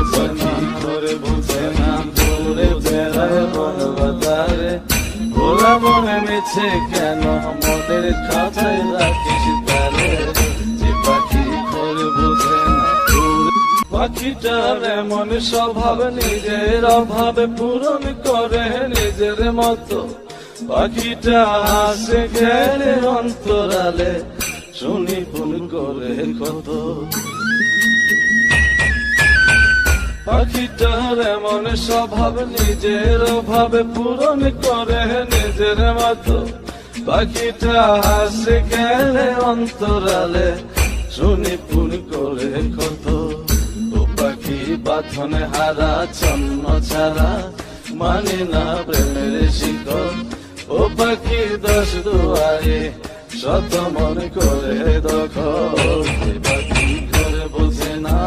বোঝে না, করে বোঝে না, ঘুরে বেড়ায় বন বাজারে। ওরা মনে মিছে কেন মোদের খাঁচায় রাখিস তারে, যে পাখি করে বোঝে না। পাখিটার এমন স্বভাব নিজের অভাবে পূরণ করে নিজের মতো। পাখিটা হাসে গেলে অন্তরালে, শুনি ফোন করে কত। পাখিটার এমন স্বভাব নিজের অভাবে পূরণ করে নিজের মতো। পাখিটা হাসে গেলে অন্তরালে, শুনি ফোন করে কত। ও পাখি বাঁধনে হারা ছন্ন ছাড়া, মানে না প্রেমের শিকল। ও পাখি 10 দুয়ারে শত মন করে দখল, পাখি করে বোঝে না।